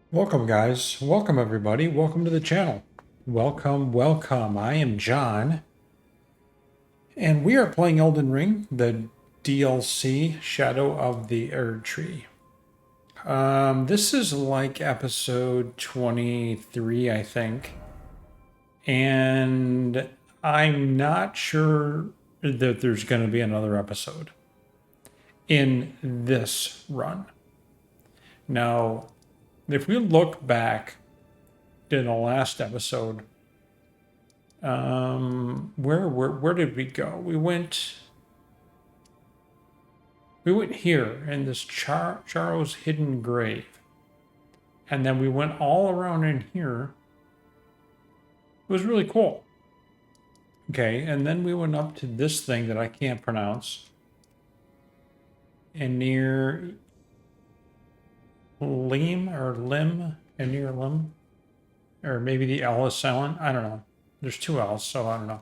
Welcome, guys. Welcome, everybody. Welcome to the channel. Welcome, welcome. I am John, and we are playing Elden Ring, the DLC Shadow of the Erdtree. This is like episode 23, I think, and I'm not sure that there's going to be another episode in this run. Now, if we look back in the last episode, where did we go? We went here in this Charo's hidden grave, and then we went all around in here. It was really cool. Okay, and then we went up to this thing that I can't pronounce, and near Lim or Lim, and near Lim, or maybe the L is silent. I don't know. There's two L's, so I don't know.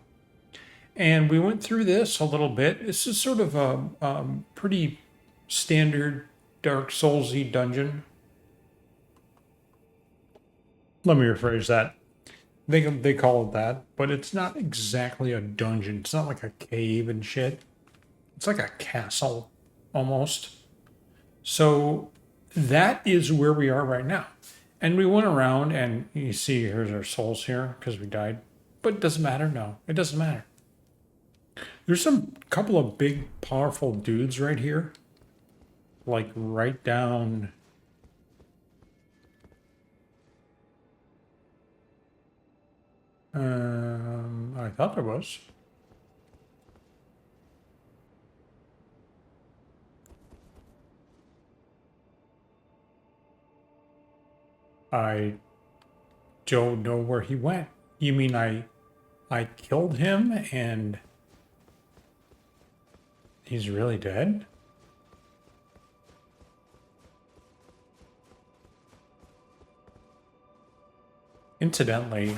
And we went through this a little bit. This is sort of a pretty standard Dark Soulsy dungeon. Let me rephrase that. They call it that, but it's not exactly a dungeon. It's not like a cave and shit. It's like a castle, almost. So that is where we are right now. And we went around, and you see here's our souls here because we died. But it doesn't matter. No, it doesn't matter. There's some couple of big, powerful dudes right here. Like right down. I thought there was. I don't know where he went. You mean I killed him and he's really dead? Incidentally,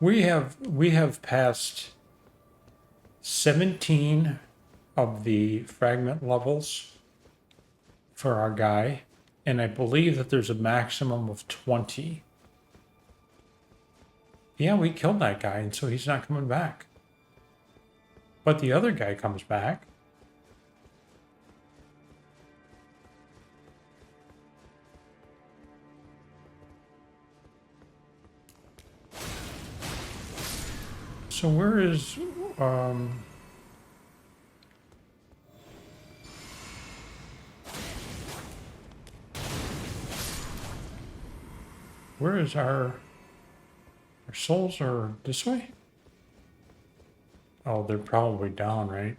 we have passed 17 of the fragment levels for our guy, and I believe that there's a maximum of 20. Yeah, we killed that guy, and so he's not coming back. But the other guy comes back. So where is where is our souls are this way? Oh, they're probably down, right?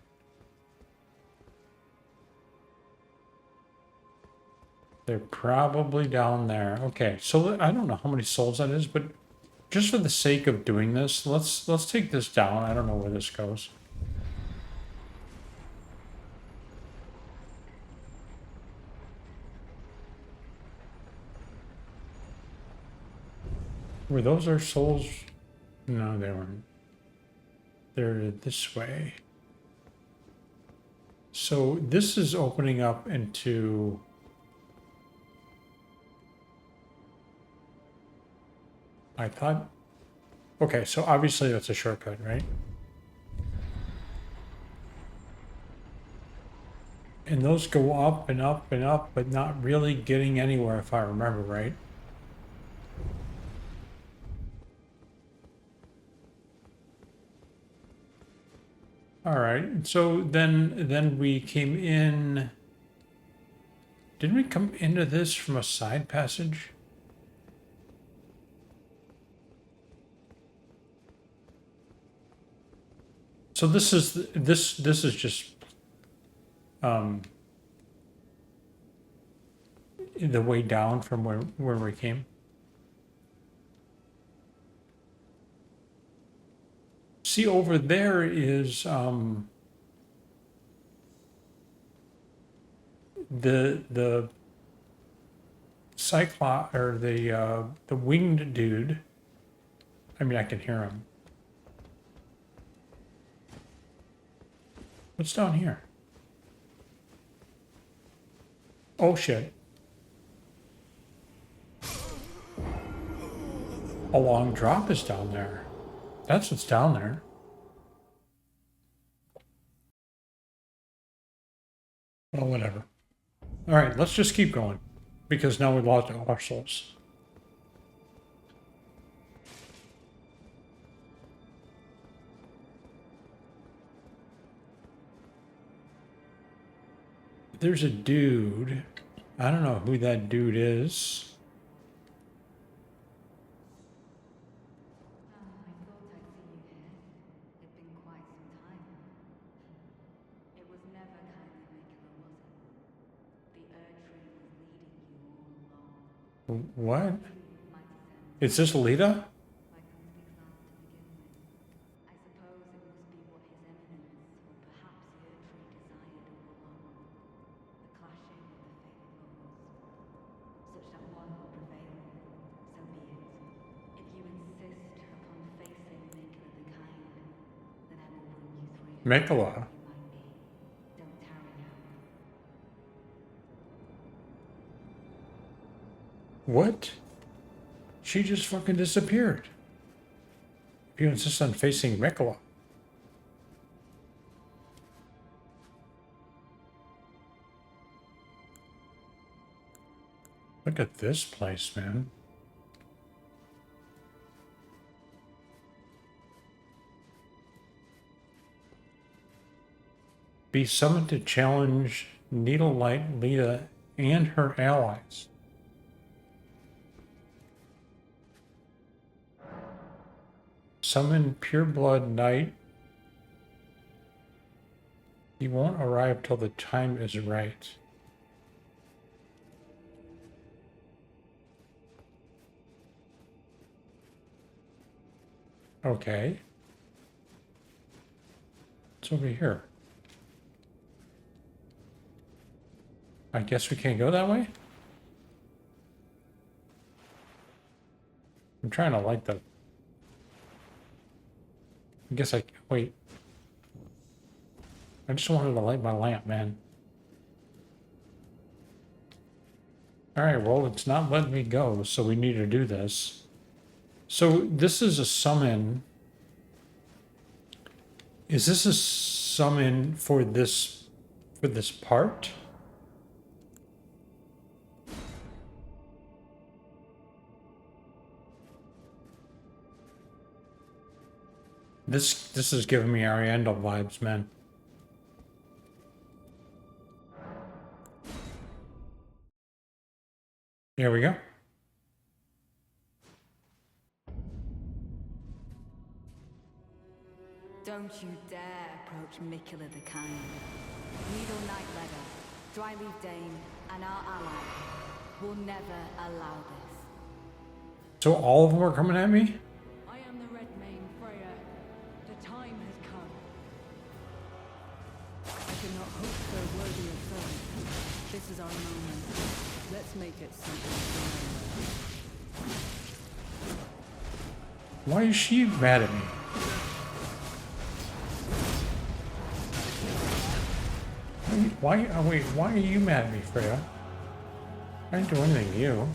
They're probably down there. Okay, so I don't know how many souls that is, but just for the sake of doing this, let's take this down. I don't know where this goes. Were those our souls? No, they weren't. They're this way. So this is opening up into... I thought... Okay, so obviously that's a shortcut, right? And those go up and up and up, but not really getting anywhere, if I remember right. All right, so then we came in. Didn't we come into this from a side passage? So this is just the way down from where we came. See, over there is the Cyclops, or the winged dude. I mean, I can hear him. What's down here? Oh shit. A long drop is down there. That's what's down there. Well, whatever. All right, let's just keep going. Because now we've lost our souls. There's a dude. I don't know who that dude is. I thought I'd see you here. It'd been quite some time. It was never kindly Miquella, was it? The Erdtree was leading you all along. What? Mighty sense. Is this Lita? Why couldn't speak fast to begin with? I suppose it must be what His Eminence, or perhaps the Erdtree desired all along. The clashing of the faithfuls. Such that one will prevail. So be it. If you insist upon facing Miquella the Kind, then I will bring you through. Miquella. You might be. Don't tarry now. What? She just fucking disappeared. If you insist on facing Miquella. Look at this place, man. Be summoned to challenge Needle Light Lita and her allies. Summon Pureblood Knight. He won't arrive till the time is right. Okay. It's over here. I guess we can't go that way? I'm trying to light the... I guess I... Wait. I just wanted to light my lamp, man. Alright, well, it's not letting me go, so we need to do this. So, this is a summon. Is this a summon for this part? This is giving me Oriental vibes, man. Here we go. Don't you dare approach Miquella the Kind. Needle Knight Ledder, Dryleaf Dane, and our ally will never allow this. So all of them are coming at me? I am the Red Mane Freya. The time has come. I cannot hope so worthy of foe. This is our moment. Let's make it something. Why is she mad at me? Why are you mad at me, Freya? I didn't do anything to you.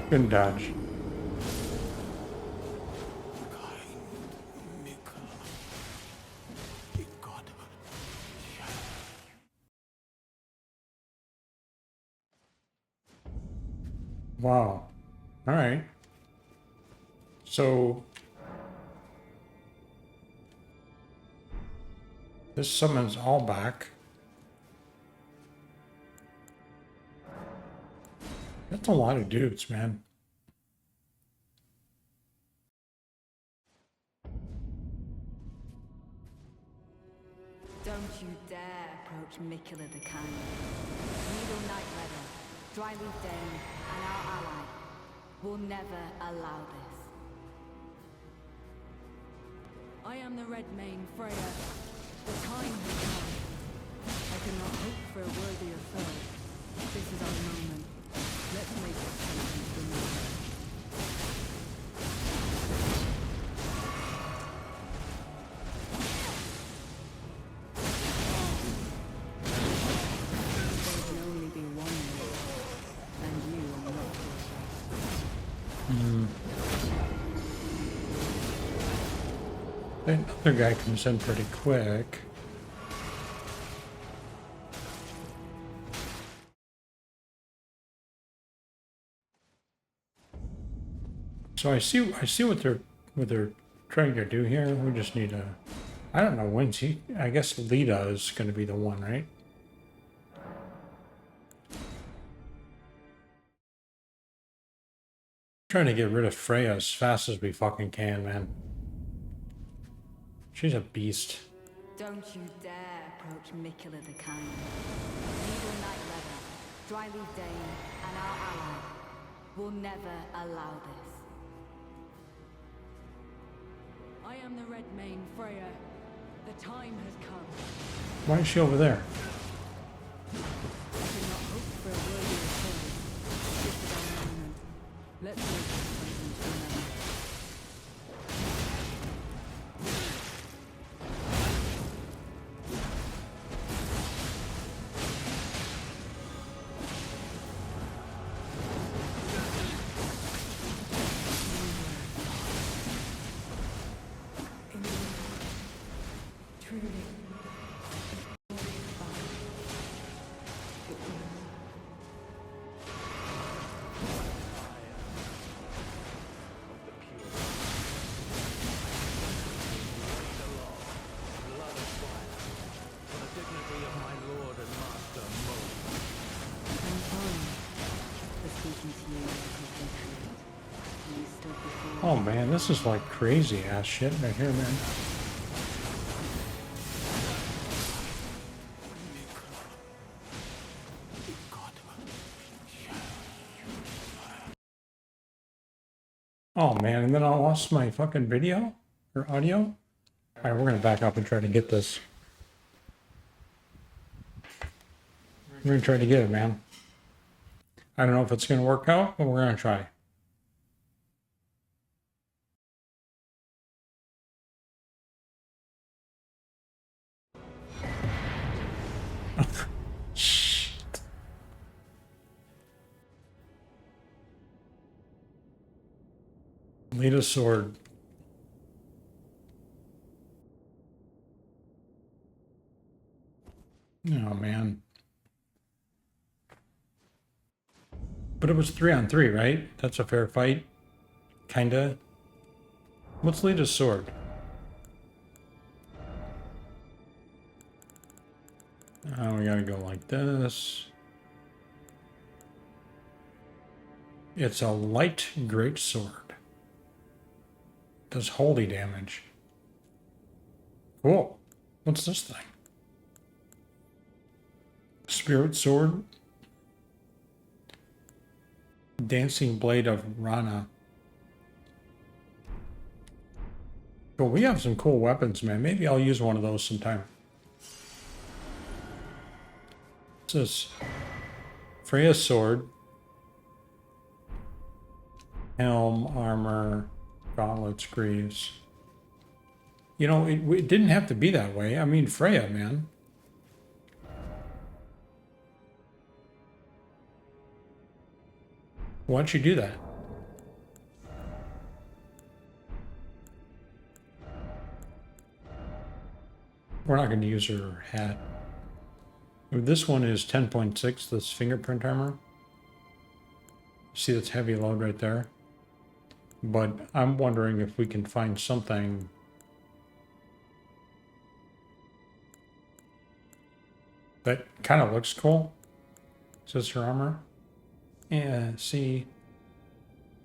Good dodge. Wow. All right. So this summons all back. That's a lot of dudes, man. Don't you dare approach Miquella the Kind. Needle Night Leather, Dryleaf Dane, and our ally will never allow this. I am the Red Mane Freya. The time has come. I cannot hope for a worthier foe. This is our moment. Let's make it something to remember. There can only be one way, and you are not That other guy comes in pretty quick. So I see what they're trying to do here. We just need a, I don't know when's he. I guess Lita is going to be the one, right? Trying to get rid of Freya as fast as we fucking can, man. She's a beast. Don't you dare approach Miquella the Kind. Needle Night Leather, Dryleaf Dane, and our ally will never allow this. I am the Red Mane Freya. The time has come. Why is she over there? I cannot hope for a worthier foe. This is our moment. Let's make it something to remember. Oh man, this is like crazy ass shit right here, man. Oh man, and then I lost my fucking video or audio. Alright, we're gonna back up and try to get this. We're gonna try to get it, man. I don't know if it's gonna work out, but we're gonna try. Shit. Lead a sword. Oh man. But it was 3-on-3, right? That's a fair fight. Kinda. Let's lead a sword. We gotta go like this. It's a light great sword. Does holy damage. Cool. What's this thing? Spirit sword. Dancing blade of Radahn. But we have some cool weapons, man. Maybe I'll use one of those sometime. This is Freya's sword. Helm, armor, gauntlets, greaves. You know, it didn't have to be that way. I mean, Freya, man. Why'd you do that? We're not going to use her hat. This one is 10.6, this fingerprint armor. See, that's heavy load right there. But I'm wondering if we can find something that kind of looks cool. Says her armor. Yeah, see.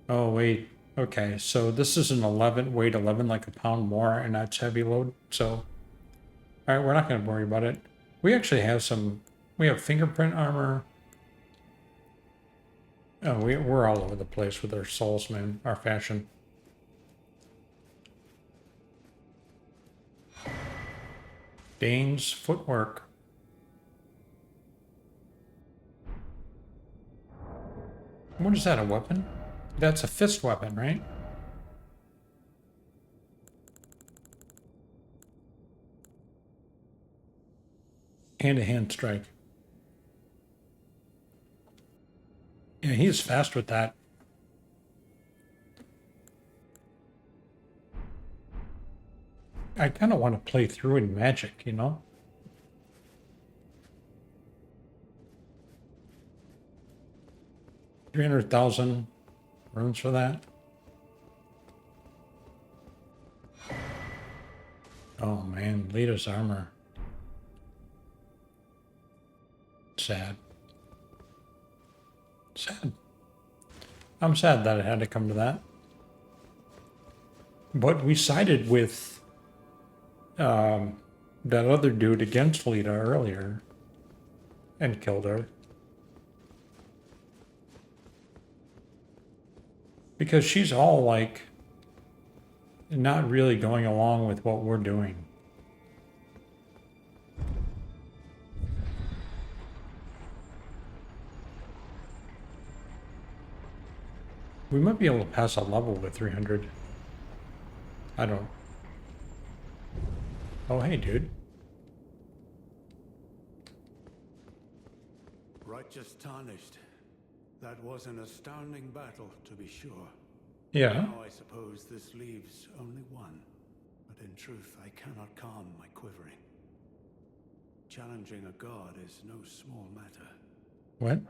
Oh, wait. Okay, so this is an 11, weight 11, like a pound more, and that's heavy load. So All right, we're not going to worry about it. We actually have some. We have fingerprint armor. Oh, we're all over the place with our souls, man. Our fashion. Dane's footwork. What is that, a weapon? That's a fist weapon, right? And a hand strike. Yeah, he is fast with that. I kind of want to play through in magic, you know? $300,000 runes for that. Oh man, Lita's armor. Sad. Sad. I'm sad that it had to come to that. But we sided with that other dude against Lita earlier and killed her. Because she's all like not really going along with what we're doing. We might be able to pass a level with 300. I don't. Oh, hey, dude. Righteous tarnished. That was an astounding battle, to be sure. Yeah. Now I suppose this leaves only one. But in truth, I cannot calm my quivering. Challenging a god is no small matter. What?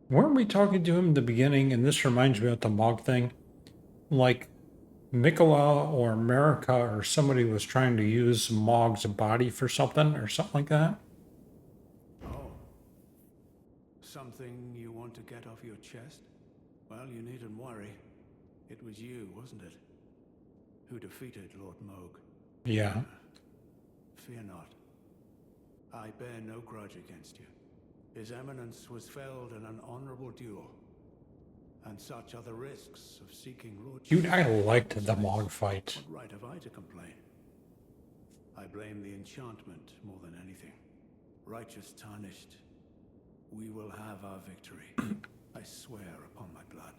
Weren't we talking to him in the beginning? And this reminds me of the Mog thing. Like Miquella or America or somebody was trying to use Mog's body for something or something like that. Oh. Something you want to get off your chest? Well, you needn't worry. It was you, wasn't it? Who defeated Lord Moog. Yeah. Fear not. I bear no grudge against you. His eminence was felled in an honorable duel. And such are the risks of seeking lordship. Dude, I liked the Mog fight. What right have I to complain? I blame the enchantment more than anything. Righteous tarnished. We will have our victory. I swear upon my blood.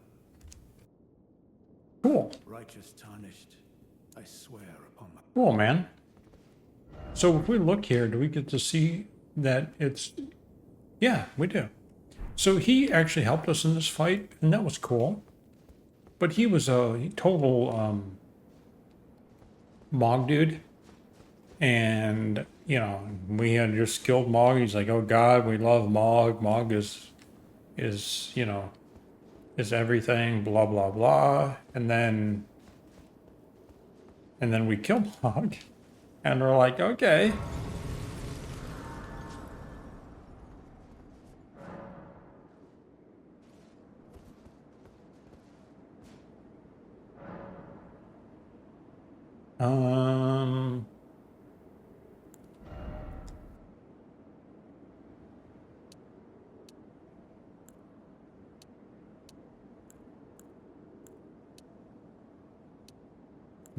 Cool. Righteous tarnished. I swear upon my... Cool, man. So if we look here, do we get to see that it's... Yeah, we do. So he actually helped us in this fight, and that was cool. But he was a total Mog dude. And, you know, we had just killed Mog. He's like, oh God, we love Mog. Mog is, you know, is everything, blah, blah, blah. And then we killed Mog. And we're like, okay.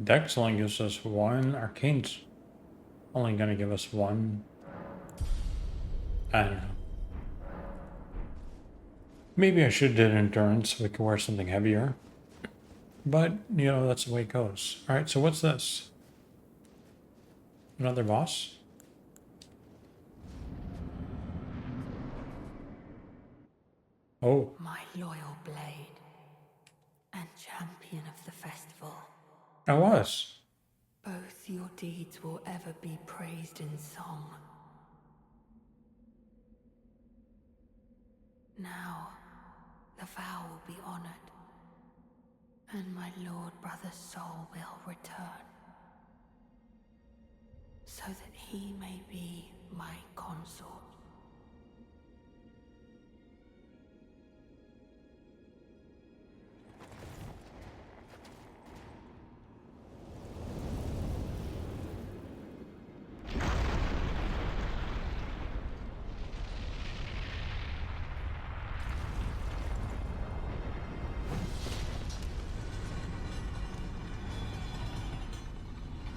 Dex only gives us one. Arcane's only going to give us one. I don't know. Maybe I should have did endurance so we could wear something heavier. But, you know, that's the way it goes. Alright, so what's this? Another boss? Oh. My loyal blade and champion of the festival. I was. Both your deeds will ever be praised in song. Now, the vow will be honored, and my lord brother's soul will return, so that he may be my consort.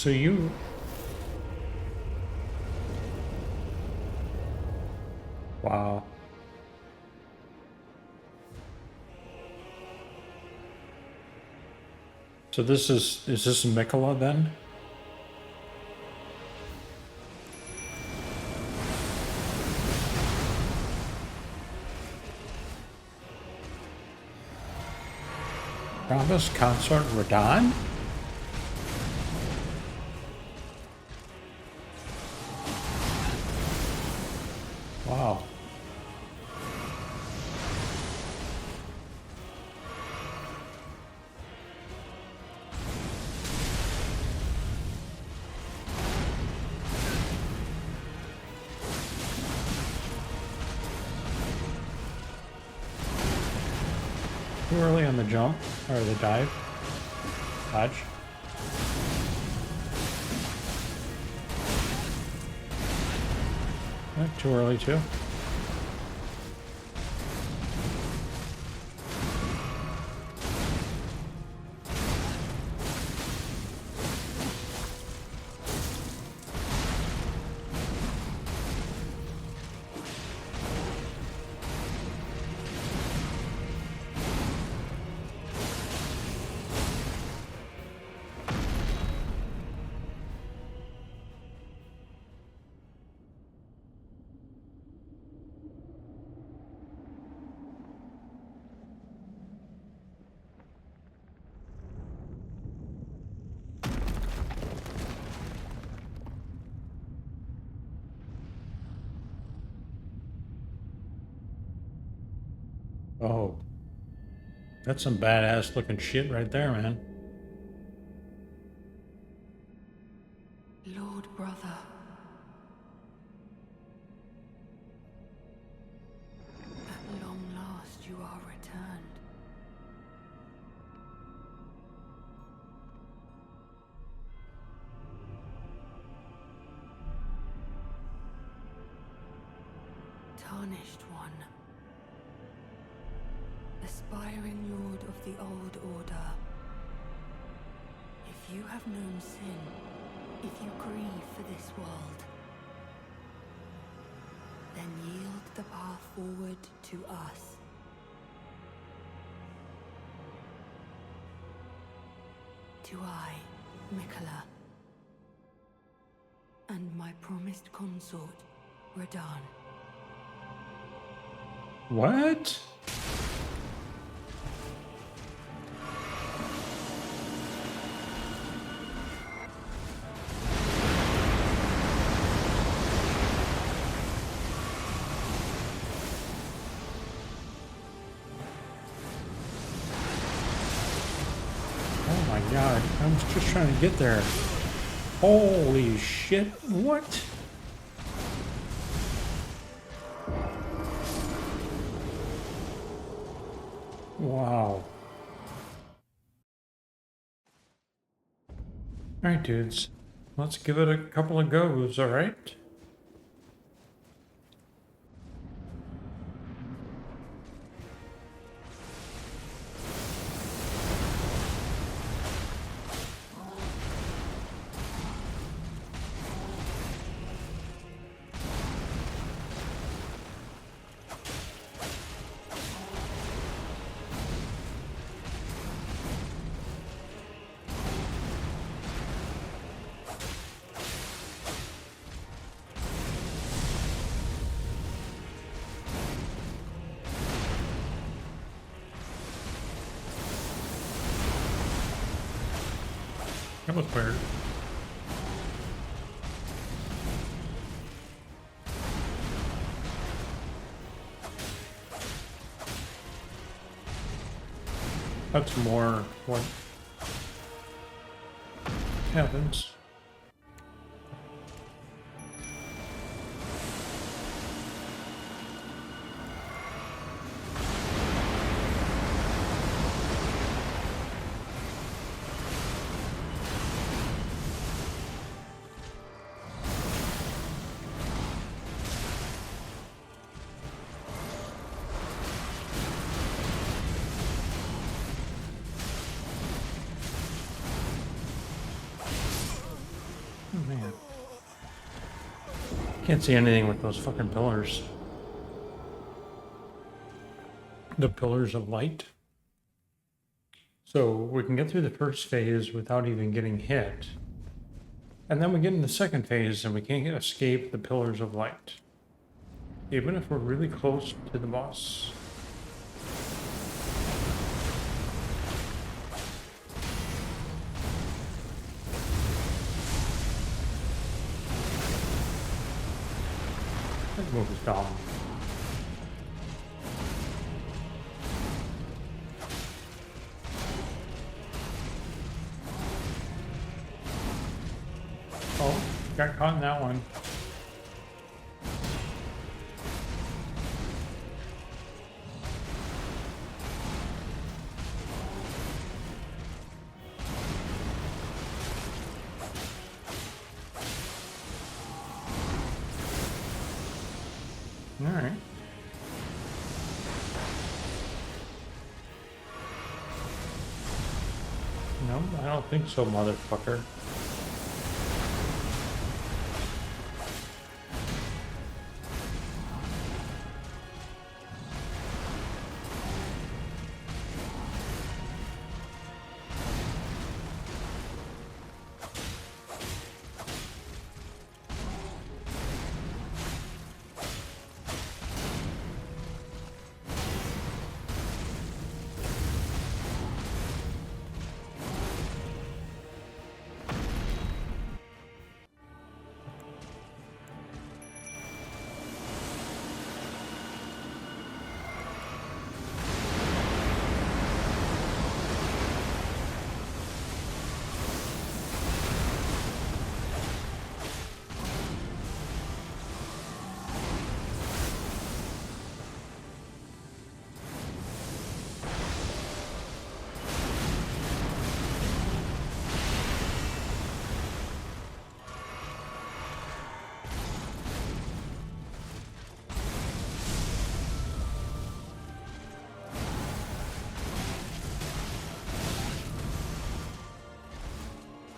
So you... Wow. So this is this Miquella then? Promise Consort Radahn? Wow. Too early on the jump, or the dive. Dodge. Too early too. Oh. That's some badass looking shit right there, man. Lord brother. At long last you are returned. Tarnished one. Aspiring lord of the old order. If you have known sin, if you grieve for this world, then yield the path forward to us. To I, Miquella, and my promised consort, Radahn. What? Oh my god, I was just trying to get there. Holy shit, what? Wow. Alright, dudes. Let's give it a couple of goes, alright? That was weird. That's more what happens. Can't see anything with those fucking pillars. The pillars of light. So we can get through the first phase without even getting hit. And then we get in the second phase and we can't escape the pillars of light. Even if we're really close to the boss. Let's move this down. Oh, got caught in that one. All right. No, I don't think so, motherfucker.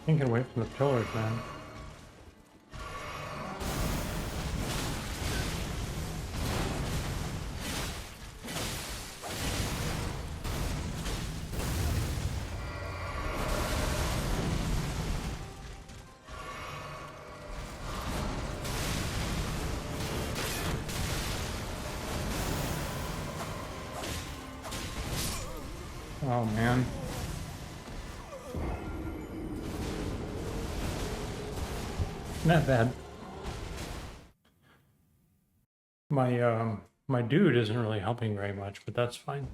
Can't get away from the pillars, man. Oh, man. Not bad. My dude isn't really helping very much, but that's fine.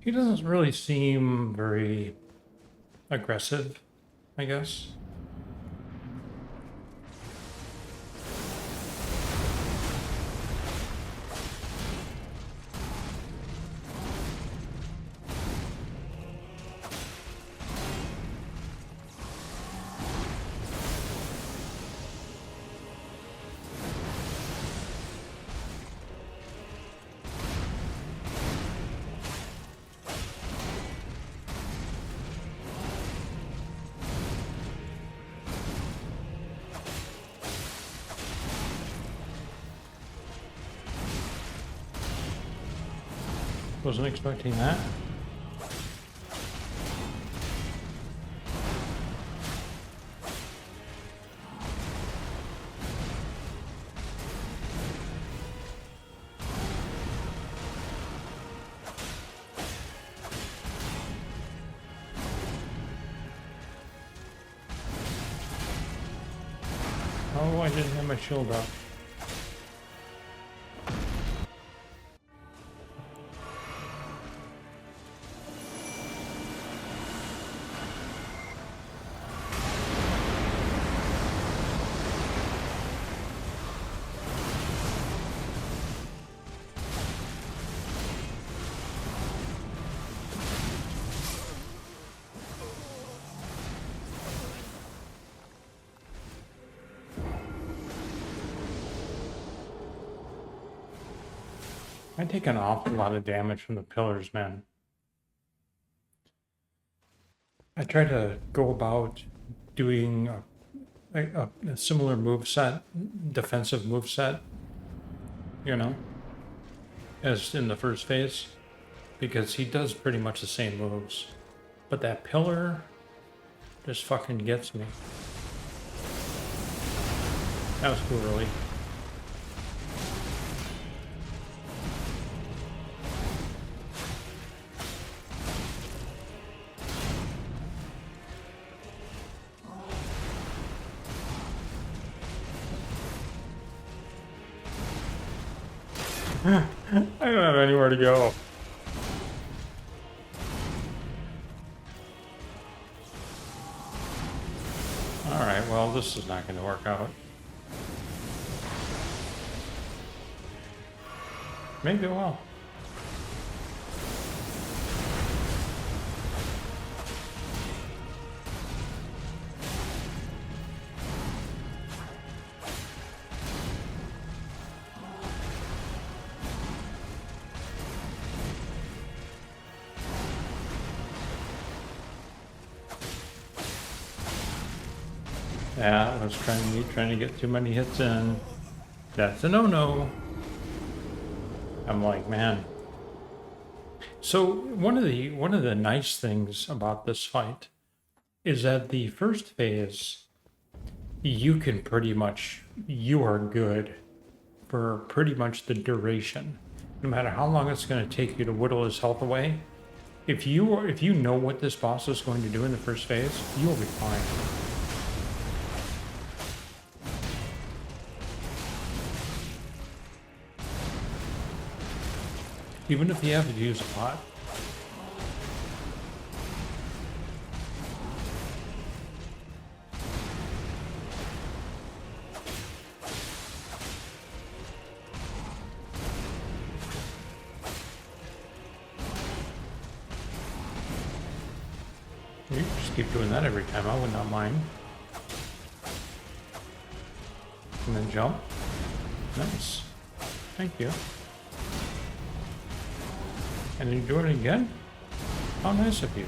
He doesn't really seem very aggressive, I guess. Wasn't expecting that. Oh, I didn't have my shield up. I take an awful lot of damage from the pillars, man. I try to go about doing a similar move set, defensive move set, you know, as in the first phase, because he does pretty much the same moves. But that pillar just fucking gets me. That was cool, really. I don't have anywhere to go. Alright, well, this is not going to work out. Maybe it will. Yeah, I was trying to get too many hits in. That's a no-no. I'm like, man. So one of the nice things about this fight is that the first phase, you are good for pretty much the duration. No matter how long it's going to take you to whittle his health away, if you know what this boss is going to do in the first phase, you will be fine. Even if you have to use a pot. You just keep doing that every time, I would not mind. And then jump. Nice. Thank you. And you do it again? How nice of you.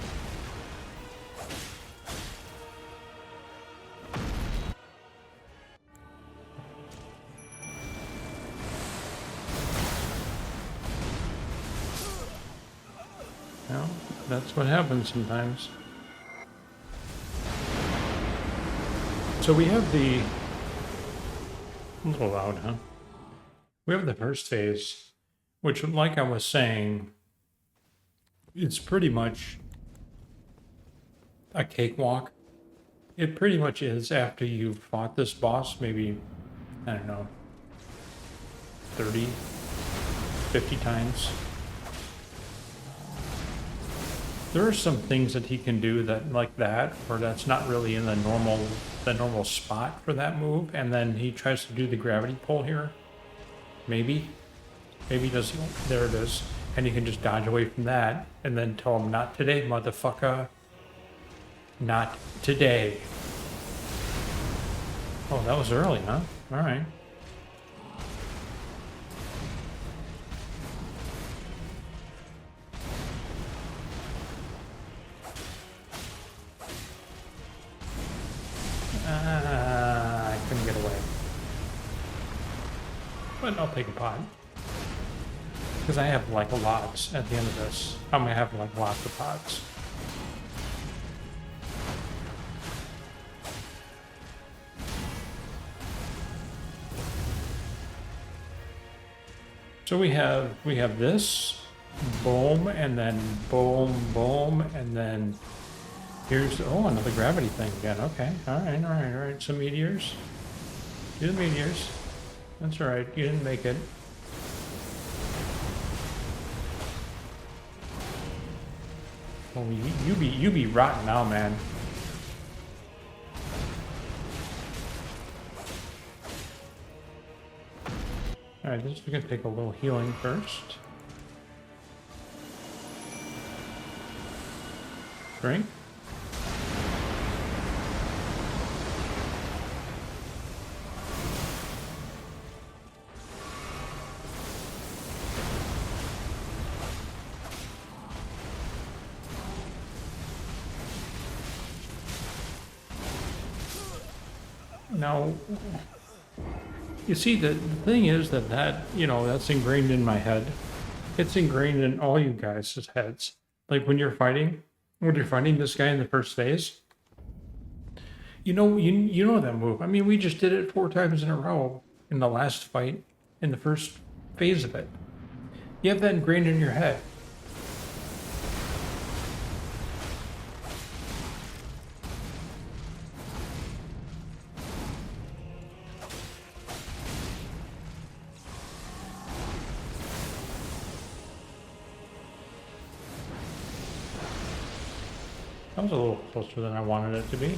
Well, that's what happens sometimes. So we have the... A little loud, huh? We have the first phase, which, like I was saying, it's pretty much a cakewalk. It pretty much is after you've fought this boss, maybe, I don't know, 30, 50 times. There are some things that he can do that like that, or that's not really in the normal spot for that move, and then he tries to do the gravity pull here. Maybe he does. There it is. And you can just dodge away from that, and then tell him, not today, motherfucker. Not today. Oh, that was early, huh? Alright. I couldn't get away. But I'll take a pot. Because I have like lots at the end of this. I'm gonna have like lots of pots. So we have this, boom, and then boom, boom, and then here's another gravity thing again. Okay, all right. Some meteors. Do the meteors. That's all right. You didn't make it. Oh, you be rotten now, man. Alright, this is gonna take a little healing first. Drink. Now, you see, the thing is that, you know, that's ingrained in my head. It's ingrained in all you guys' heads. Like when you're fighting this guy in the first phase, you know that move. I mean, we just did it 4 times in a row in the last fight, in the first phase of it. You have that ingrained in your head. That was a little closer than I wanted it to be.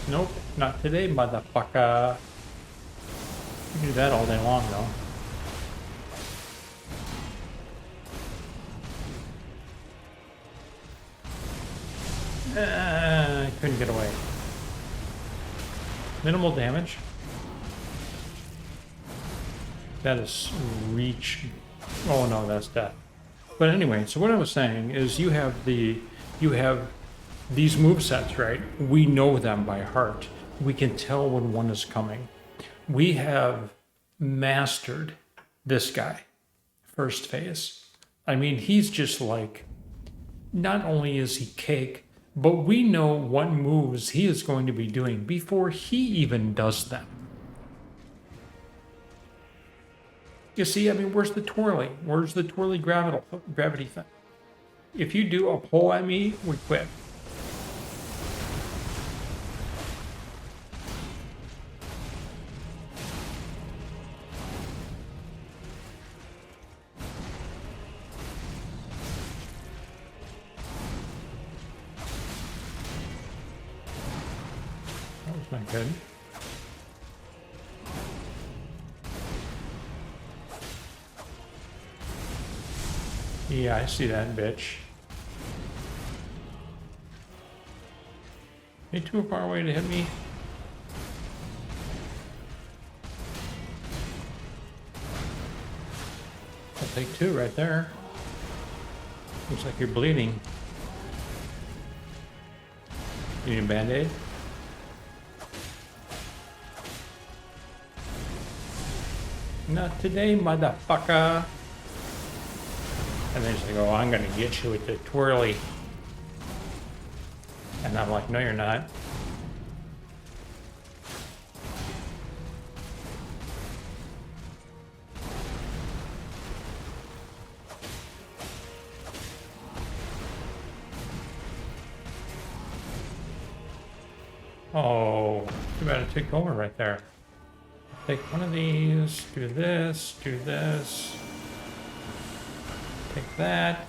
Nope, not today, motherfucker. You can do that all day long, though. I couldn't get away. Minimal damage. That is reach. Oh no, that's death. But anyway, so what I was saying is you have these movesets, right? We know them by heart. We can tell when one is coming. We have mastered this guy, first phase. I mean, he's just like, not only is he cake, but we know what moves he is going to be doing before he even does them. You see, I mean, where's the twirly? Where's the twirly gravity thing? If you do a pull at me, we quit. That was not good. Yeah, I see that, bitch. You too far away to hit me. I'll take 2 right there. Looks like you're bleeding. You need a band-aid? Not today, motherfucker. And then she's like, oh, I'm gonna get you with the twirly. And I'm like, no, you're not. Oh, too bad it took over right there. Take one of these, do this, do this. Take that.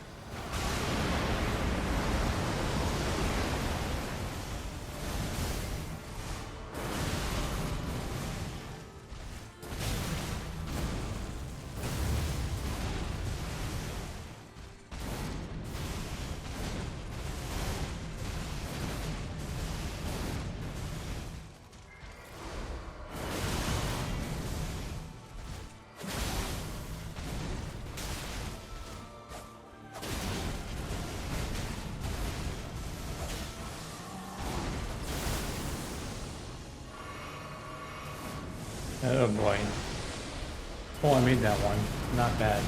Oh boy. Oh, I made that one. Not bad.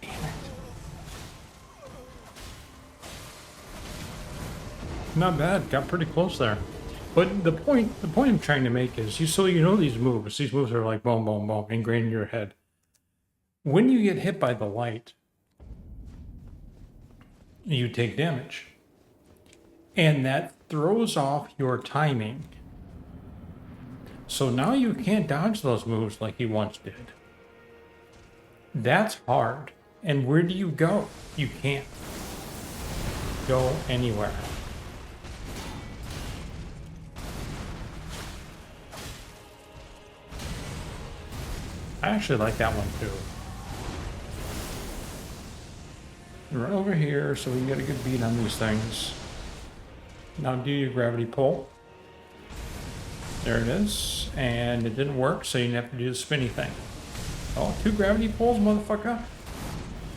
Damn it. Not bad. Got pretty close there. But the point I'm trying to make is, you know these moves. These moves are like boom, boom, boom, ingrained in your head. When you get hit by the light, you take damage. And that throws off your timing. So now you can't dodge those moves like you once did. That's hard. And where do you go? You can't go anywhere. I actually like that one too. Run over here so we can get a good beat on these things. Now do your gravity pull. There it is. And it didn't work, so you didn't have to do the spinny thing. Oh, 2 gravity pulls, motherfucker.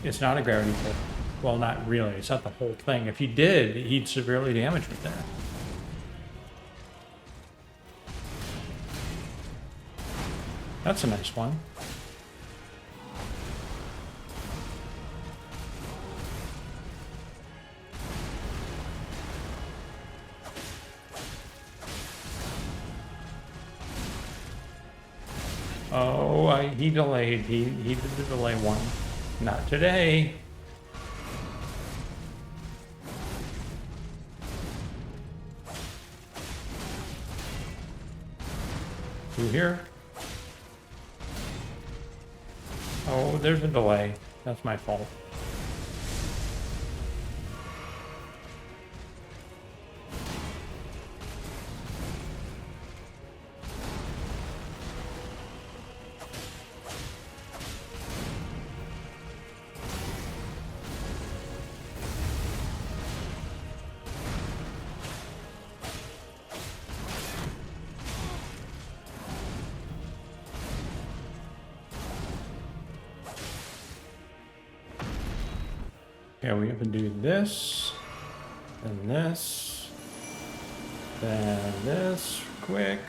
It's not a gravity pull. Well, not really. It's not the whole thing. If he did, he'd severely damage me there. That's a nice one. Oh, he delayed. He did the delay one. Not today. Through here. Oh, there's a delay. That's my fault. Okay, we have to do this, and this, then this, quick.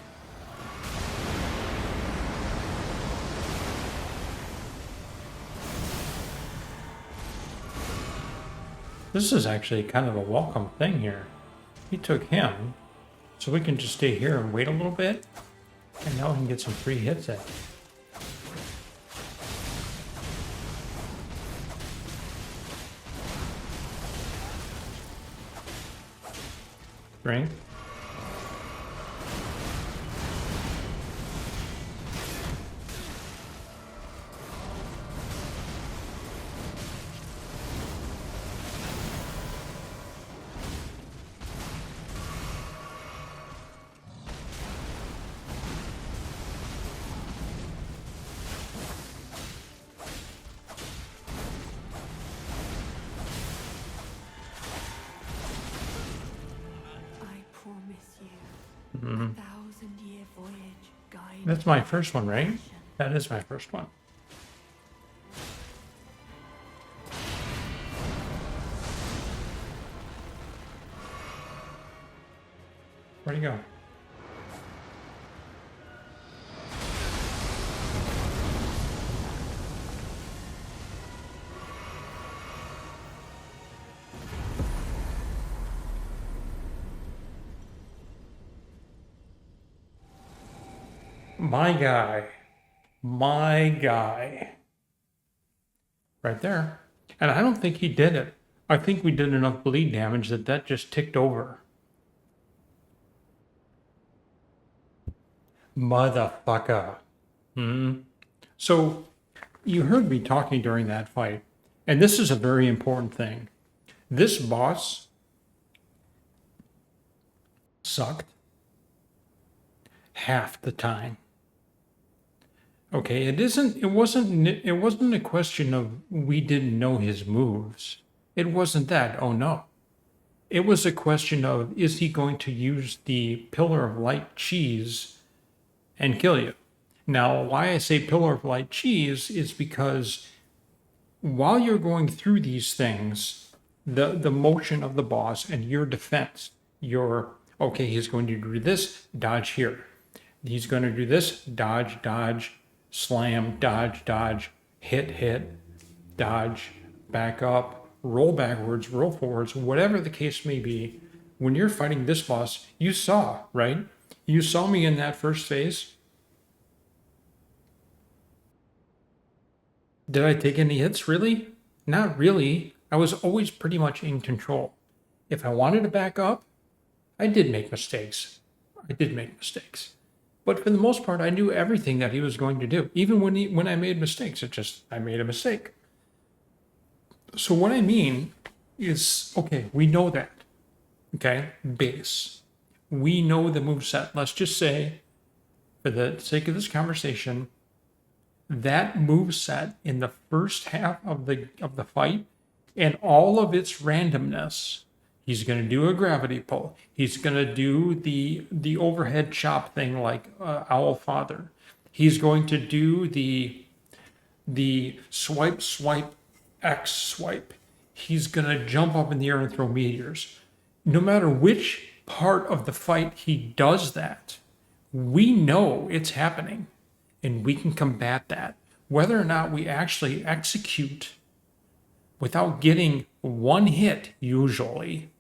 This is actually kind of a welcome thing here. He took him, so we can just stay here and wait a little bit, and now we can get some free hits in. Strength. That's my first one, right? That is my first one. Where'd he go? My guy. My guy. Right there. And I don't think he did it. I think we did enough bleed damage that just ticked over. Motherfucker. So, you heard me talking during that fight. And this is a very important thing. This boss sucked half the time. Okay, it wasn't a question of we didn't know his moves. It wasn't that. Oh no. It was a question of, is he going to use the Pillar of Light cheese and kill you? Now, why I say Pillar of Light cheese is because while you're going through these things, the motion of the boss and your defense, okay, he's going to do this, dodge here. He's going to do this, dodge, dodge, slam, dodge, dodge, hit, dodge, back up, roll backwards, roll forwards, whatever the case may be. When you're fighting this boss, you saw, right? You saw me in that first phase. Did I take any hits, really? Not really. I was always pretty much in control. If I wanted to back up, I did make mistakes. But for the most part, I knew everything that he was going to do. Even when I made mistakes, I made a mistake. So what I mean is, okay, we know that. Okay, base. We know the moveset. Let's just say, for the sake of this conversation, that moveset in the first half of the fight and all of its randomness, He's going to do a gravity pull. He's going to do the overhead chop thing like Owl Father. He's going to do the swipe, swipe, X swipe. He's going to jump up in the air and throw meteors. No matter which part of the fight he does that, we know it's happening and we can combat that. Whether or not we actually execute without getting one hit, usually,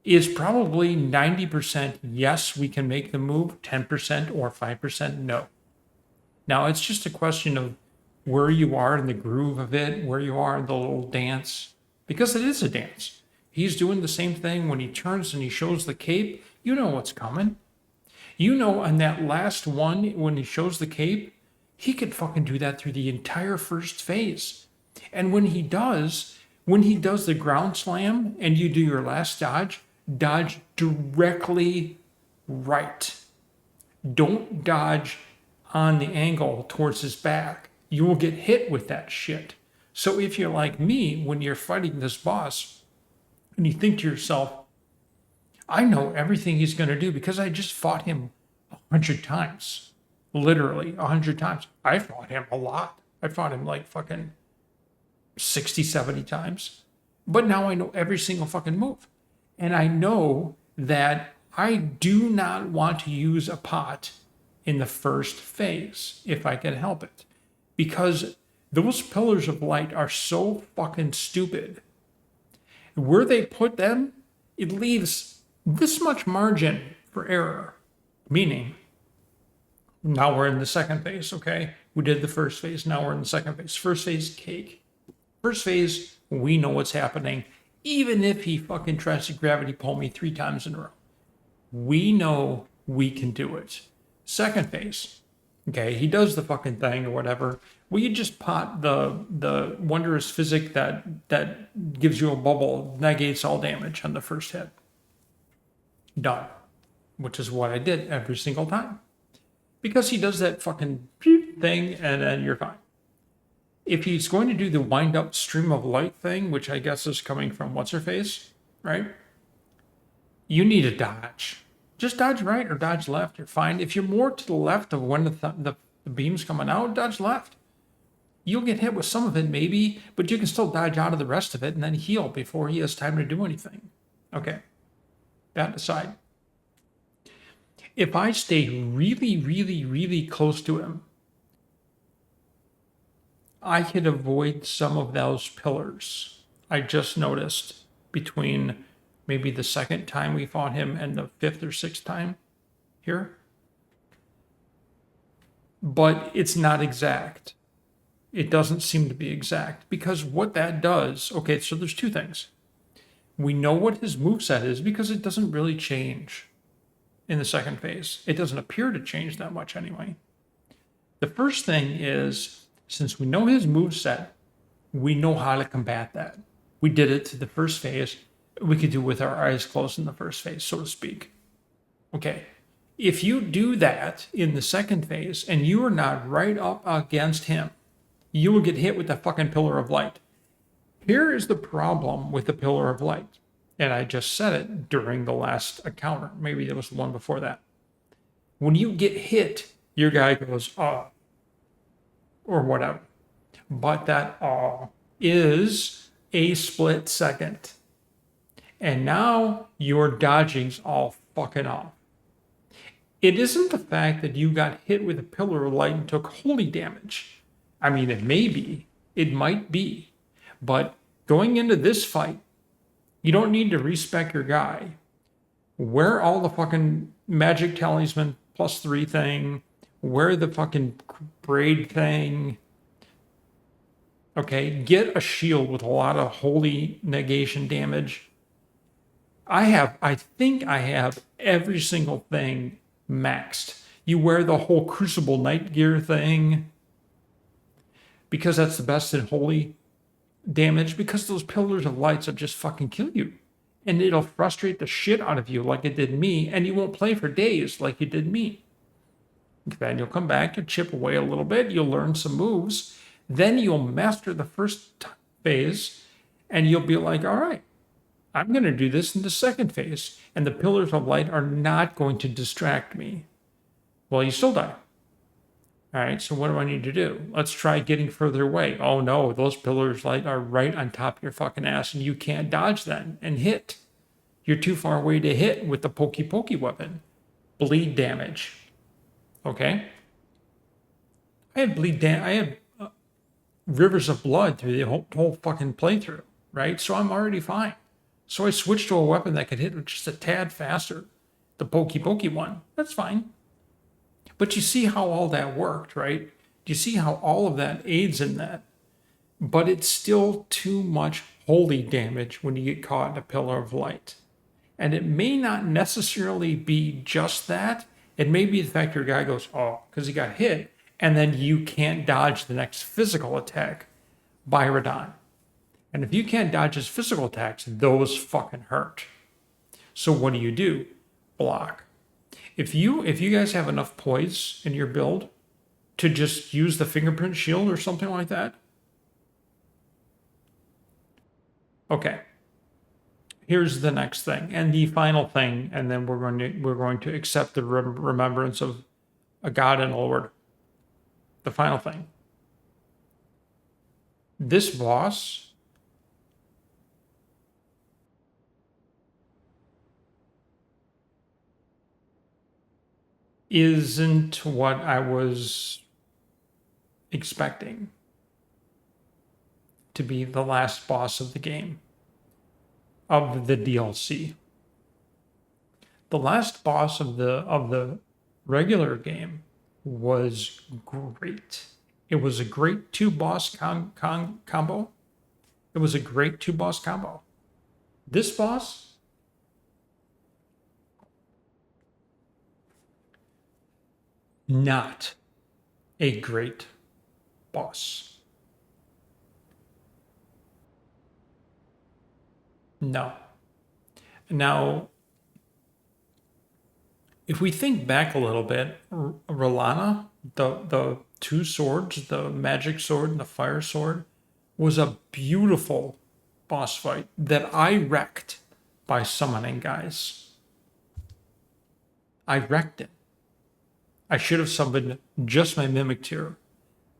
is probably 90% yes, we can make the move, 10% or 5% no. Now, it's just a question of where you are in the groove of it, where you are in the little dance, because it is a dance. He's doing the same thing when he turns and he shows the cape. You know what's coming. You know, on that last one, when he shows the cape, he could fucking do that through the entire first phase. And when he does the ground slam and you do your last dodge directly right. Don't dodge on the angle towards his back. You will get hit with that shit. So if you're like me, when you're fighting this boss and you think to yourself, I know everything he's going to do because I just fought him 100 times. Literally 100 times. I fought him a lot. I fought him like fucking 60, 70 times. But now I know every single fucking move. And I know that I do not want to use a pot in the first phase if I can help it. Because those pillars of light are so fucking stupid. Where they put them, it leaves this much margin for error. Meaning, now we're in the second phase, okay? We did the first phase, now we're in the second phase. First phase, cake. First phase, we know what's happening. Even if he fucking tries to gravity pull me 3 times in a row. We know we can do it. Second phase, okay, he does the fucking thing or whatever. Well, you just pot the wondrous physic that gives you a bubble, negates all damage on the first hit. Done. Which is what I did every single time. Because he does that fucking thing and then you're fine. If he's going to do the wind up stream of light thing, which I guess is coming from what's her face, right? You need a dodge. Just dodge right or dodge left. You're fine. If you're more to the left of when the beam's coming out, dodge left. You'll get hit with some of it maybe, but you can still dodge out of the rest of it and then heal before he has time to do anything. Okay. That aside. If I stay really, really, really close to him, I could avoid some of those pillars. I just noticed between maybe the second time we fought him and the 5th or 6th time here. But it's not exact. It doesn't seem to be exact because what that does, okay, so there's 2 things. We know what his moveset is because it doesn't really change in the second phase. It doesn't appear to change that much anyway. The first thing is, since we know his moveset, we know how to combat that. We did it to the first phase. We could do with our eyes closed in the first phase, so to speak. Okay. If you do that in the second phase and you are not right up against him, you will get hit with the fucking pillar of light. Here is the problem with the pillar of light. And I just said it during the last encounter. Maybe it was the one before that. When you get hit, your guy goes, or whatever. But that is a split second. And now your dodging's all fucking off. It isn't the fact that you got hit with a pillar of light and took holy damage. I mean, it may be. It might be. But going into this fight, you don't need to respec your guy. Wear all the fucking magic talisman +3 thing. Wear the fucking braid thing. Okay, get a shield with a lot of holy negation damage. I think I have every single thing maxed. You wear the whole Crucible Night Gear thing because that's the best in holy damage, because those pillars of lights will just fucking kill you. And it'll frustrate the shit out of you like it did me, and you won't play for days like you did me. Then you'll come back, you'll chip away a little bit, you'll learn some moves, then you'll master the first phase, and you'll be like, all right, I'm going to do this in the second phase, and the pillars of light are not going to distract me. Well, you still die. All right, so what do I need to do? Let's try getting further away. Oh no, those pillars of light are right on top of your fucking ass, and you can't dodge them and hit. You're too far away to hit with the pokey weapon. Bleed damage. Okay? I had rivers of blood through the whole fucking playthrough, right? So I'm already fine. So I switched to a weapon that could hit just a tad faster. The pokey one. That's fine. But you see how all that worked, right? You see how all of that aids in that. But it's still too much holy damage when you get caught in a pillar of light. And it may not necessarily be just that. It may be the fact your guy goes, oh, because he got hit, and then you can't dodge the next physical attack by Radahn. And if you can't dodge his physical attacks, those fucking hurt. So what do? Block. If you guys have enough poise in your build to just use the fingerprint shield or something like that, okay. Here's the next thing and the final thing, and then we're going to accept the remembrance of a God and a Lord. The final thing. This boss isn't what I was expecting to be the last boss of the game, of the DLC. The last boss of the regular game was great. It was a great two-boss combo. It was a great two-boss combo. This boss, not a great boss. No. Now, if we think back a little bit, R'hllana, the two swords, the magic sword and the fire sword, was a beautiful boss fight that I wrecked by summoning guys. I wrecked it. I should have summoned just my Mimic Tier.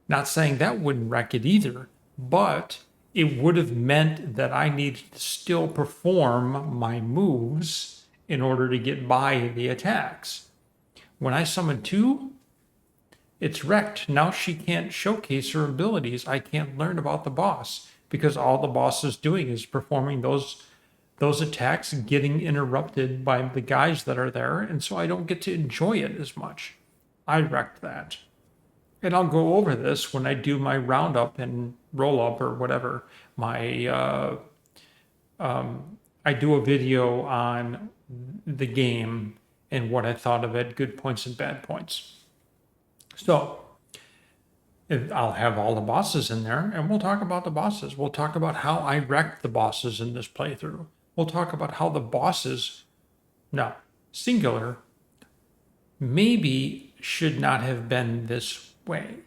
Not saying that wouldn't wreck it either, but it would have meant that I needed to still perform my moves in order to get by the attacks. When I summon two, it's wrecked. Now she can't showcase her abilities. I can't learn about the boss because all the boss is doing is performing those attacks, getting interrupted by the guys that are there, and so I don't get to enjoy it as much. I wrecked that. And I'll go over this when I do my roundup and roll up or whatever. I do a video on the game and what I thought of it, good points and bad points. So I'll have all the bosses in there and we'll talk about the bosses. We'll talk about how I wrecked the bosses in this playthrough. We'll talk about how the bosses, no, singular, maybe should not have been this way.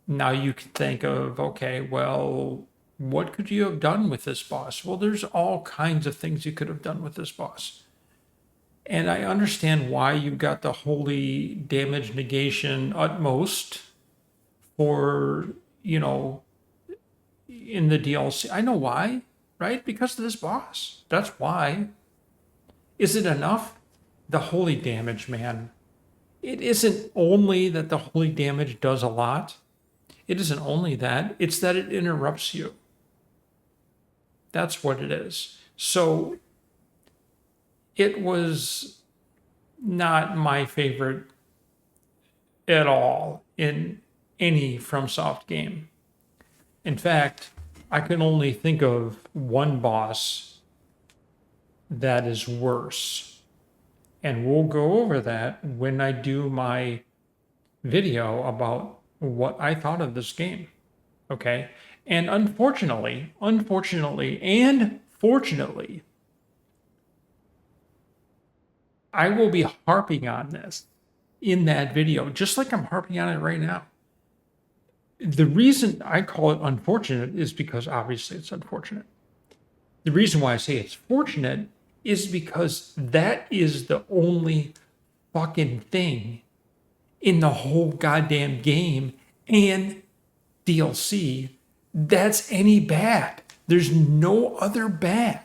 Now you can think of, okay, well, what could you have done with this boss? Well, there's all kinds of things you could have done with this boss. And I understand why you got the holy damage negation utmost for, in the DLC. I know why, right? Because of this boss. That's why. Is it enough? The holy damage, man. It isn't only that the holy damage does a lot. It isn't only that. It's that it interrupts you. That's what it is. So it was not my favorite at all in any FromSoft game. In fact, I can only think of one boss that is worse. And we'll go over that when I do my video about what I thought of this game. Okay? And unfortunately, and fortunately, I will be harping on this in that video, just like I'm harping on it right now. The reason I call it unfortunate is because obviously it's unfortunate. The reason why I say it's fortunate is because that is the only fucking thing in the whole goddamn game and DLC that's any bad. There's no other bad.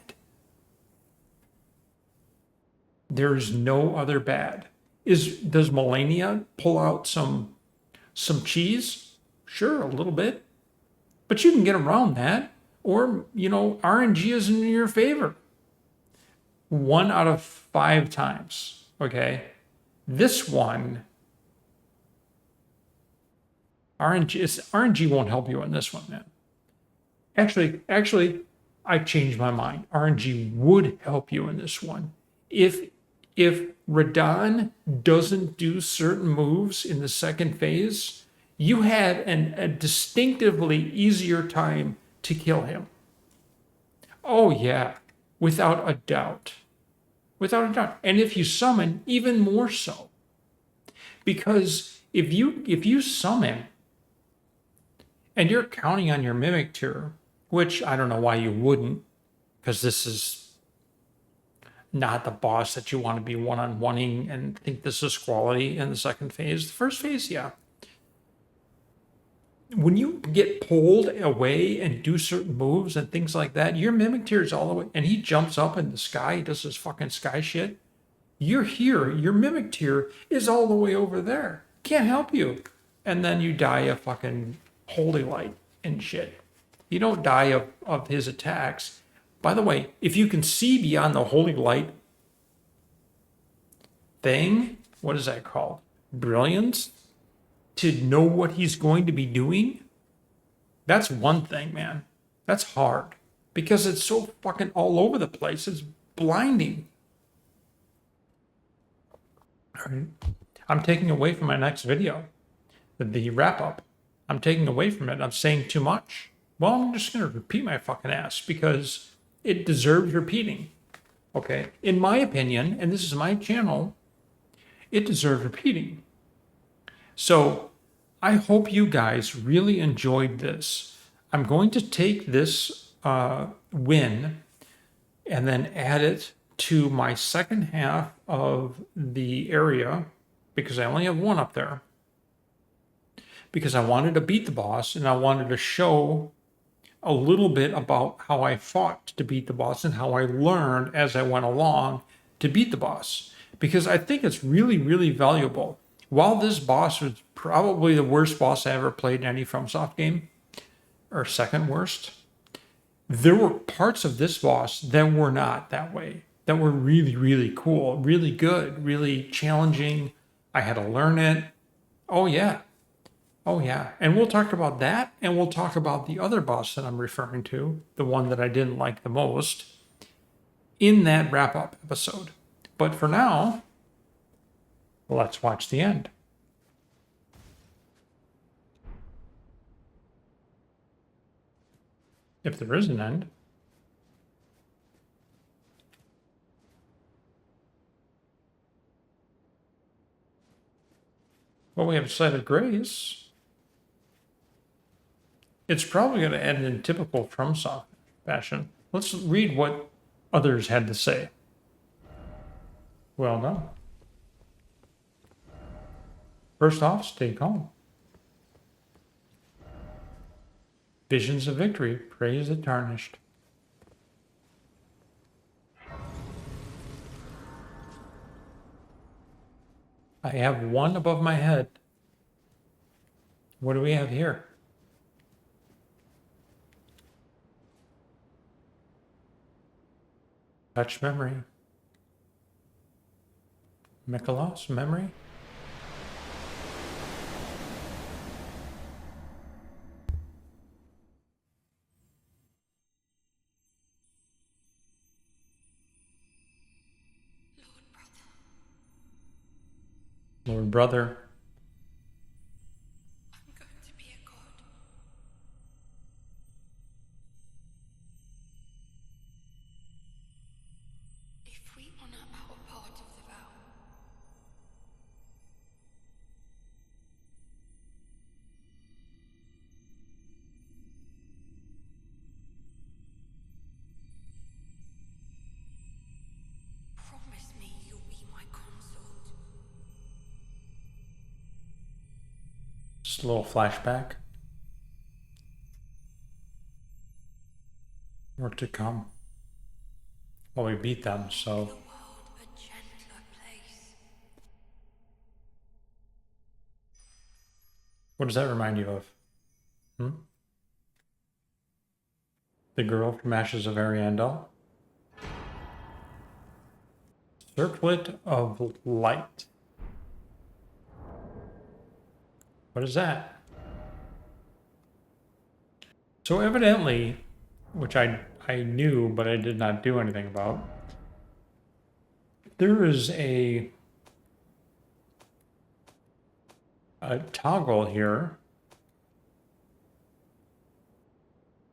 There's no other bad. Does Melania pull out some cheese? Sure, a little bit. But you can get around that. Or, RNG is in your favor. 1 out of 5 times. Okay. This one, RNG won't help you on this one, man. Actually, I changed my mind. RNG would help you in this one. If Radahn doesn't do certain moves in the second phase, you had a distinctively easier time to kill him. Oh yeah, without a doubt. Without a doubt. And if you summon, even more so. Because if you summon and you're counting on your Mimic Tier, which I don't know why you wouldn't, because this is not the boss that you want to be one-on-oneing and think this is quality in the second phase. The first phase, yeah. When you get pulled away and do certain moves and things like that, your Mimic Tier is all the way, and he jumps up in the sky, he does this fucking sky shit. You're here, your Mimic Tier is all the way over there. Can't help you. And then you die of fucking holy light and shit. You don't die of his attacks. By the way, if you can see beyond the holy light thing, what is that called? Brilliance? To know what he's going to be doing? That's one thing, man. That's hard. Because it's so fucking all over the place. It's blinding. All right. I'm taking away from my next video, the wrap up. I'm taking away from it. I'm saying too much. Well, I'm just going to repeat my fucking ass because it deserves repeating. Okay? In my opinion, and this is my channel, it deserves repeating. So I hope you guys really enjoyed this. I'm going to take this win and then add it to my second half of the area because I only have one up there. Because I wanted to beat the boss and I wanted to show a little bit about how I fought to beat the boss and how I learned as I went along to beat the boss. Because I think it's really, really valuable. While this boss was probably the worst boss I ever played in any FromSoft game, or second worst, there were parts of this boss that were not that way, that were really, really cool, really good, really challenging. I had to learn it. Oh, yeah. Oh, yeah. And we'll talk about that, and we'll talk about the other boss that I'm referring to, the one that I didn't like the most, in that wrap-up episode. But for now, let's watch the end. If there is an end. Well, we have Sight of Grace. It's probably going to end in typical FromSoft fashion. Let's read what others had to say. Well done. First off, stay calm. Visions of victory, praise the tarnished. I have one above my head. What do we have here? Touch memory. Miquella's memory. Lord brother. I'm going to be a god. If we honor our part of the vow, Just a little flashback. More to come. Well, we beat them, so. The world a gentler place. What does that remind you of? The girl from Ashes of Ariandel? Circlet of Light. What is that? So evidently, which I knew, but I did not do anything about, there is a toggle here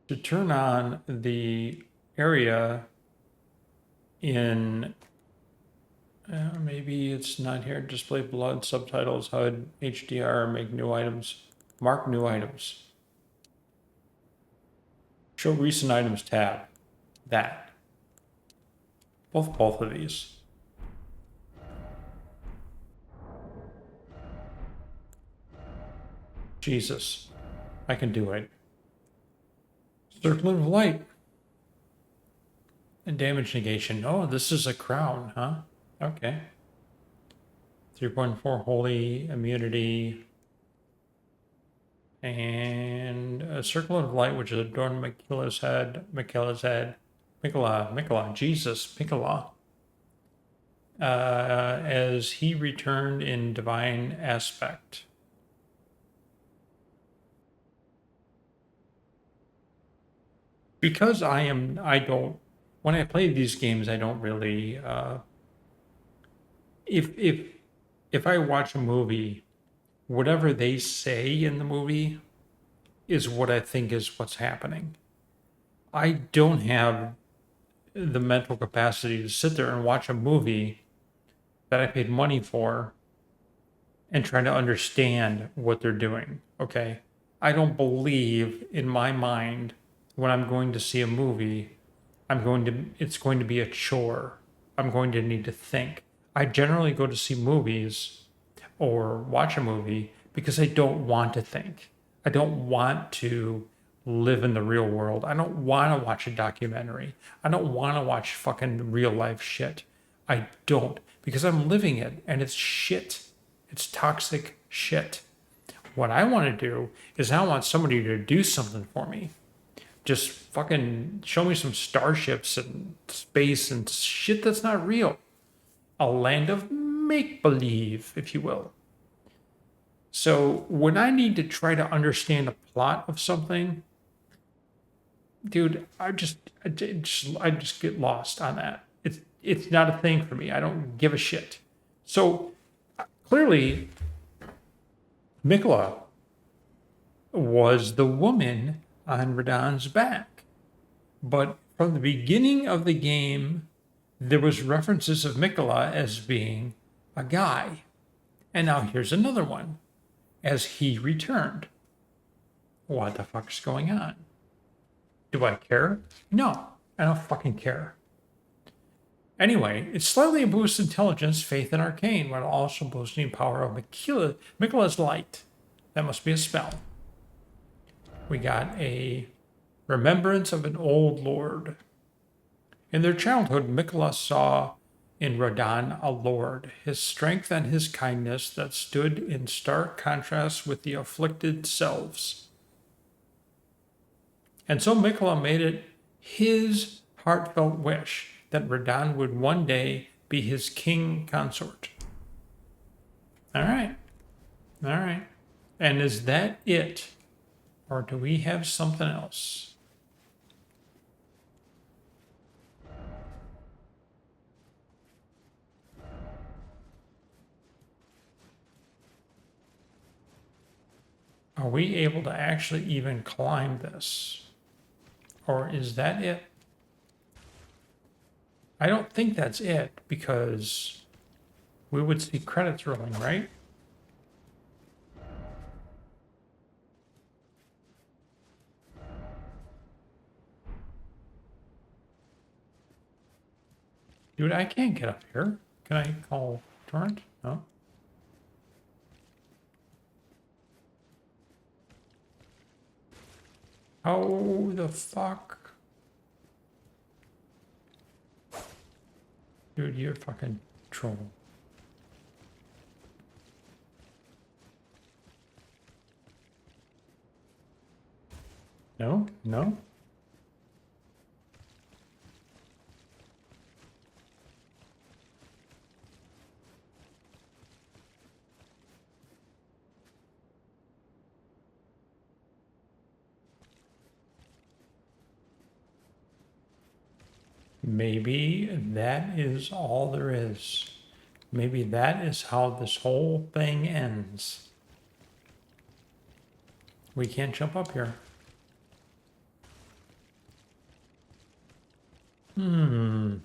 to turn on the area in, maybe it's not here, display blood, subtitles, HUD, HDR, make new items, mark new items. Show recent items tab. That. Both of these. Jesus. I can do it. Circlet of Light. And damage negation. Oh, this is a crown, huh? Okay. 3.4 holy immunity. And a circlet of light, which is adorned Miquella's head. Miquella. Jesus, Miquella. As he returned in divine aspect. Because when I play these games, I don't really, if I watch a movie, whatever they say in the movie is what I think is what's happening. I don't have the mental capacity to sit there and watch a movie that I paid money for and try to understand what they're doing, okay? I don't believe in my mind when I'm going to see a movie, it's going to be a chore. I'm going to need to think. I generally go to see movies or watch a movie because I don't want to think. I don't want to live in the real world. I don't want to watch a documentary. I don't want to watch fucking real life shit. I don't, because I'm living it and it's shit. It's toxic shit. What I want to do is I want somebody to do something for me. Just fucking show me some starships and space and shit that's not real. A land of make-believe, if you will. So when I need to try to understand the plot of something, dude, I just get lost on that. It's not a thing for me. I don't give a shit. So clearly, Miquella was the woman on Radahn's back. But from the beginning of the game, there was references of Miquella as being a guy. And now here's another one, as he returned. What the fuck's going on? Do I care? No, I don't fucking care. Anyway, it slightly boosts intelligence, faith, and arcane, while also boosting power of Miquella's light. That must be a spell. We got a remembrance of an old lord. In their childhood, Miquella saw in Radahn a lord, his strength and his kindness that stood in stark contrast with the afflicted selves. And so Miquella made it his heartfelt wish that Radahn would one day be his king consort. All right. And is that it? Or do we have something else? Are we able to actually even climb this? Or is that it? I don't think that's it, because we would see credits rolling, right? Dude, I can't get up here. Can I call Torrent? No. Oh, the fuck? Dude, you're fucking troll. No? No? Maybe that is all there is. Maybe that is how this whole thing ends. We can't jump up here. Hmm.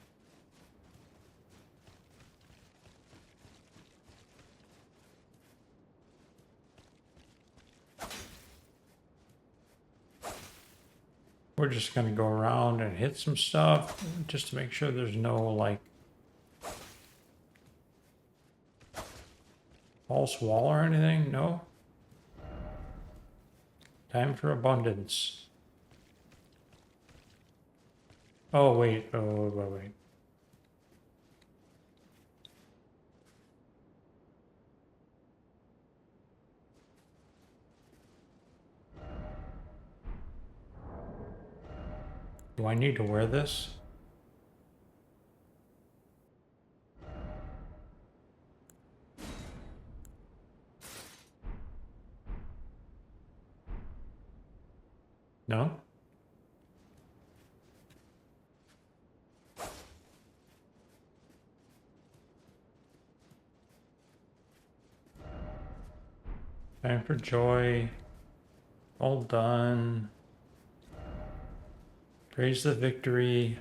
We're just gonna go around and hit some stuff just to make sure there's no like false wall or anything. No. Time for abundance. Oh wait. Oh wait. Do I need to wear this? No? Time for joy. All done. Praise the victory.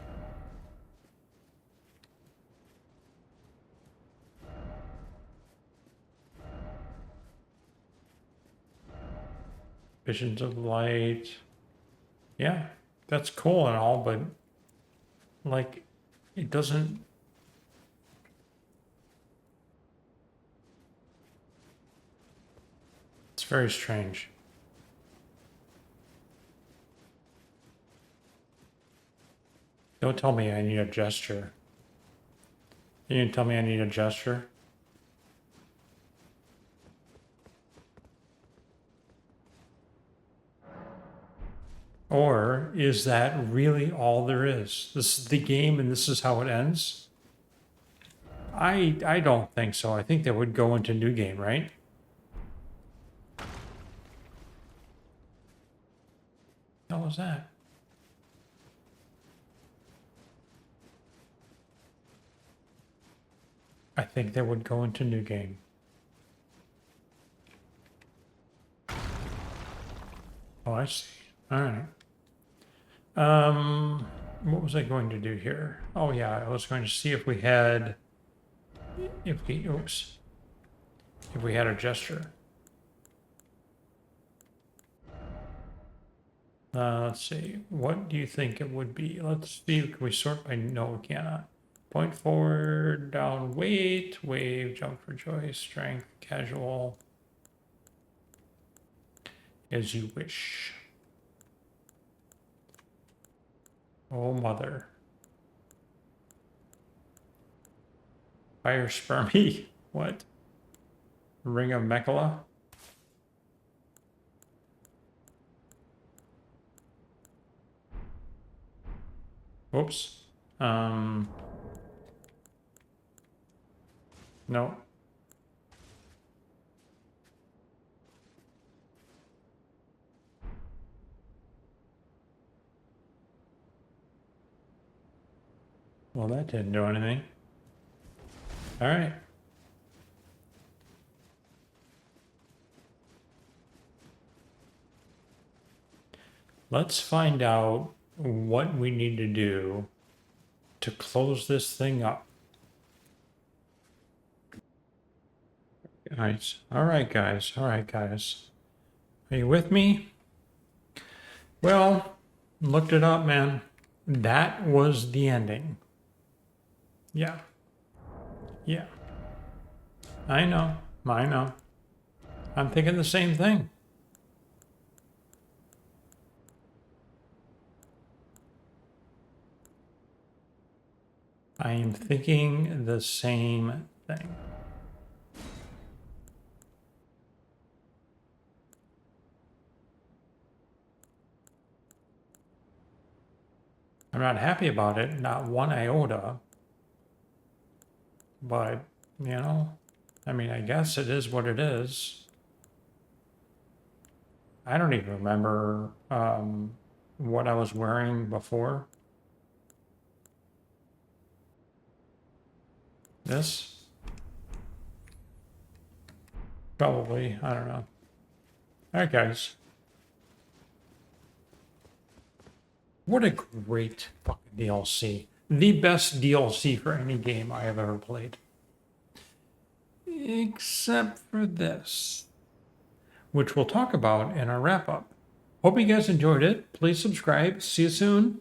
Visions of light. Yeah, that's cool and all, but like it doesn't. It's very strange. Don't tell me I need a gesture. You didn't tell me I need a gesture? Or is that really all there is? This is the game and this is how it ends? I don't think so. I think that would go into new game, right? What was that? I think that would go into new game. Oh, I see. All right. What was I going to do here? Oh yeah, I was going to see if we had, if we had a gesture. Let's see. What do you think it would be? Let's see. Can we sort by? No, we cannot. Point forward, down, wait, wave, jump for joy, strength, casual. As you wish. Oh, mother. Fire spermy. What? Ring of Miquella? Oops. No. Well, that didn't do anything. All right. Let's find out what we need to do to close this thing up. Guys. All right, guys. All right, guys. Are you with me? Well, looked it up, man. That was the ending. Yeah. Yeah. I know. I know. I'm thinking the same thing. I am thinking the same thing. I'm not happy about it, not one iota. But, you know, I mean, I guess it is what it is. I don't even remember what I was wearing before. This? Probably, I don't know. All right, guys. What a great fucking DLC. The best DLC for any game I have ever played. Except for this, which we'll talk about in our wrap up. Hope you guys enjoyed it. Please subscribe. See you soon.